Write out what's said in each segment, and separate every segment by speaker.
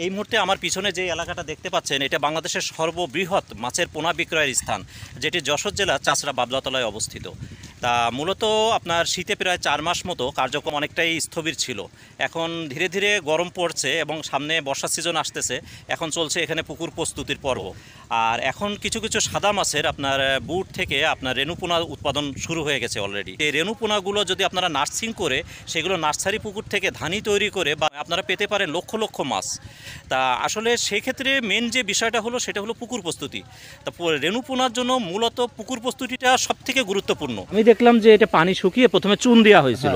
Speaker 1: এই মুহূর্তে আমার পিছনে যে এলাকাটা দেখতে পাচ্ছেন এটা বাংলাদেশের সর্ববৃহৎ মাছের পোনা বিক্রয়ের স্থান, যেটি যশোর জেলার চাষড়া বাবলাতলায় অবস্থিত। তা মূলত আপনার শীতে প্রায় 4 মাস মতো কার্যক্রম অনেকটাই স্থবির ছিল। এখন ধীরে ধীরে গরম পড়ছে এবং সামনে বর্ষার সিজন আসতেছে। এখন চলছে এখানে পুকুর প্রস্তুতির পর্ব। আর এখন কিছু কিছু সাদা মাছের আপনার বুট থেকে আপনার রেণুপোনা উৎপাদন শুরু হয়ে গেছে অলরেডি। এই রেণুপোনাগুলো যদি আপনারা নার্সিং করে সেগুলো নার্সারি পুকুর থেকে ধানি তৈরি করে বা আপনারা পেতে পারেন লক্ষ লক্ষ মাছ। তা আসলে সেই ক্ষেত্রে মেন যে বিষয়টা হলো সেটা হলো পুকুর প্রস্তুতি। তা রেণুপোনার জন্য মূলত পুকুর প্রস্তুতিটা সবথেকে গুরুত্বপূর্ণ। আমি দেখলাম যে এটা পানি শুকিয়ে প্রথমে চুন দেওয়া হয়েছিল।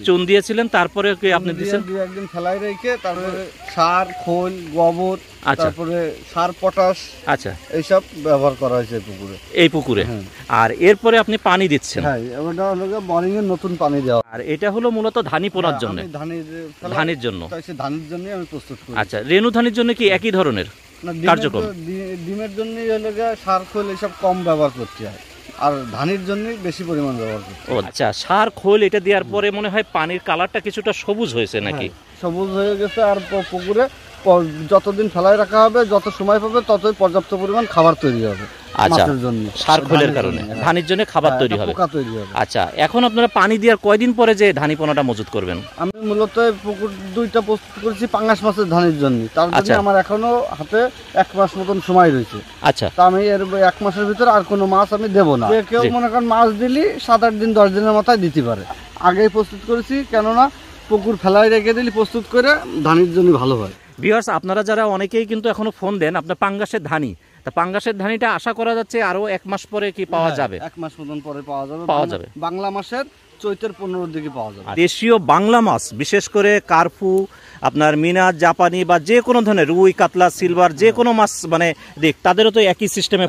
Speaker 1: চুন দিয়েছিলেন, তারপরে কি আপনি দিয়েছেন?
Speaker 2: একদিন ফেলাই রেখে তারপরে সার, খোল, গোবর, তারপরে সার, পটাশ,
Speaker 1: আচ্ছা,
Speaker 2: এইসব ব্যবহার করা হয়েছে এই পুকুরে।
Speaker 1: আর এরপরে আপনি পানি দিচ্ছেন?
Speaker 2: হ্যাঁ, এটা হলো বোরিং এর নতুন পানি দেওয়া।
Speaker 1: আর এটা হলো মূলত ধানি পোনার জন্য, ধানের জন্য।
Speaker 2: ধানের জন্য আমি প্রস্তুত করি।
Speaker 1: আচ্ছা, রেণু ধানের জন্য কি একই ধরনের কার্যক্রম?
Speaker 2: ডিমের জন্য হলো সার, খোল এইসব কম ব্যবহার করতে হয়, আর ধানের জন্য বেশি পরিমাণ ব্যবহার করতে হয়।
Speaker 1: আচ্ছা, সার, খোল এটা দেওয়ার পরে মনে হয় পানির কালারটা কিছুটা সবুজ হয়েছে নাকি?
Speaker 2: সবুজ হয়ে গেছে। আর পুকুরে যতদিন ফেলায় রাখা হবে, যত সময় পাবে ততই পর্যাপ্ত পরিমাণ খাবার তৈরি হবে।
Speaker 1: আচ্ছা, সার খোলের কারণে ধানের জন্য খাবার তৈরি হবে। আচ্ছা, এখন আপনারা পানি দেওয়ার কয়দিন পরে যে ধানি পোনাটা মজুত করবেন?
Speaker 2: আমি মূলত পুকুর 2টা প্রস্তুত করেছি পাঙ্গাস মাছের ধানের জন্য। তার জন্য আমার এখনো হাতে 1 মাস মতন সময় রয়েছে।
Speaker 1: আচ্ছা,
Speaker 2: তা আমি এর 1 মাসের ভিতরে আর কোনো মাছ আমি দেবো না। কেউ মনে করেন মাছ দিলি 7-8 দিন 10 দিনের মাথায় দিতে পারে। আগেই প্রস্তুত করেছি, কেননা পুকুর ফেলায় রেখে দিলি প্রস্তুত করে ধানের জন্য ভালো হয়।
Speaker 1: ভিউয়ার্স, আপনারা যারা অনেকেই কিন্তু এখনো ফোন দেন আপনার পাঙ্গাসের ধানি, তা পাঙ্গাসের ধানিটা আশা করা যাচ্ছে আরো 1 মাস পরে কি পাওয়া যাবে?
Speaker 2: 1 মাস মতন পরে পাওয়া যাবে। বাংলা মাসের চৈতের 15 দিকে পাওয়া যাবে।
Speaker 1: দেশীয় বাংলা মাছ, বিশেষ করে কার্পু, আপনার মিনা, জাপানি বা যে কোনো ধরনের রুই, কাতলা, সিলভার, যে কোনো মাছ মানে দেখ তাদেরও তো একই সিস্টেমে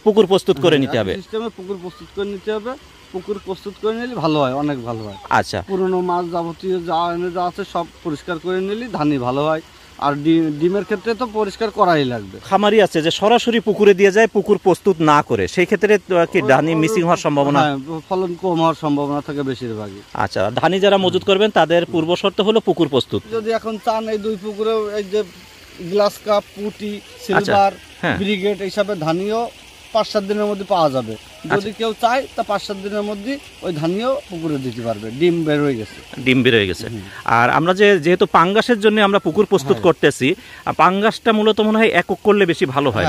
Speaker 1: পুকুর প্রস্তুত করে নিতে হবে।
Speaker 2: পুকুর প্রস্তুত করে নিতে হবে। পুকুর প্রস্তুত করে নিলে ভালো হয়, অনেক ভালো হয়।
Speaker 1: আচ্ছা,
Speaker 2: পুরনো মাছ যাবতীয় যা আছে সব পরিষ্কার করে নিলে ধানি ভালো হয়। আর ডিমের ক্ষেত্রে তো পরিষ্কার করাই লাগবে।
Speaker 1: খামারি আছে যে সরাসরি পুকুরে দিয়ে যায় পুকুর প্রস্তুত না করে, সেই ক্ষেত্রে কি ধানি মিসিং হওয়ার সম্ভাবনা?
Speaker 2: ফলন কম হওয়ার সম্ভাবনা থাকে বেশিরভাগই।
Speaker 1: আচ্ছা, ধানি যারা মজুত করবেন তাদের পূর্ব শর্ত হলো পুকুর প্রস্তুত।
Speaker 2: যদি এখন চান এই 2 পুকুরে এই যে গ্লাস কাপ, পুটি, সিলভার, ব্রিগেড এইসবের ধানিও 5-7 দিনের মধ্যে পাওয়া যাবে। যদি কেউ চায় তা 5-7 দিনের মধ্যে ওই ধানিও পুকুরে দিতে পারবে। ডিম বের হয়ে গেছে। আর আমরা যেহেতু পাঙ্গাসের জন্য আমরা পুকুর প্রস্তুত করতেছি, পাঙ্গাসটা মূলত মনে হয় একক করলে বেশি ভালো হয়।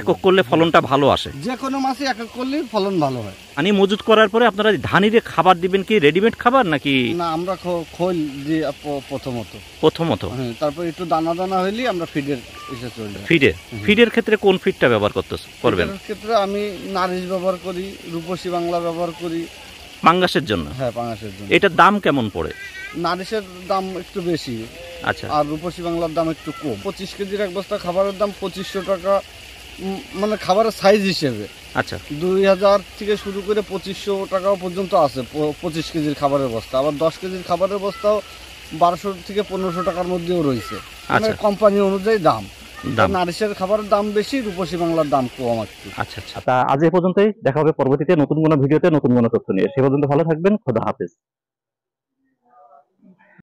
Speaker 2: একক করলে ফলনটা ভালো আসে। যে কোনো মাছই একক করলে ফলন ভালো হয়।
Speaker 1: পানি মজুত করার পরে আপনারা ধানিরে খাবার দিবেন কি রেডিমেড খাবার নাকি?
Speaker 2: না, আমরা খোল দিই প্রথমত। তারপর একটু দানা দানা হইলে আমরা
Speaker 1: ফিডের ক্ষেত্রে কোন ফিডটা ব্যবহার করবেন?
Speaker 2: ক্ষেত্রে আমি নারিশ ব্যবহার করি, রূপসী বাংলা ব্যবহার করি
Speaker 1: পাঙ্গাসের জন্য।
Speaker 2: হ্যাঁ, পাঙ্গাসের জন্য।
Speaker 1: এটার দাম কেমন পড়ে?
Speaker 2: নারিশের দাম একটু বেশি।
Speaker 1: আচ্ছা,
Speaker 2: আর রূপসী বাংলার দাম একটু কম। 25 কেজির এক বস্তা খাবারের দাম 2500 টাকা, মানে খাবারের সাইজ হিসেবে।
Speaker 1: আচ্ছা,
Speaker 2: 2000 থেকে শুরু করে 2500 টাকা পর্যন্ত আছে 25 কেজির খাবারের বস্তা। আবার 10 কেজির খাবারের বস্তাও 1200 থেকে 1500 টাকার মধ্যেও রয়েছে। মানে কোম্পানি অনুযায়ী দাম। নারিশের খাবারের দাম বেশি, রূপসী বাংলার দাম কম একটু।
Speaker 1: আচ্ছা, তা আজ এ পর্যন্তই। দেখা হবে পরবর্তীতে নতুন কোনো ভিডিওতে নতুন কোনো তথ্য নিয়ে। সে পর্যন্ত ভালো থাকবেন। খোদা হাফেজ।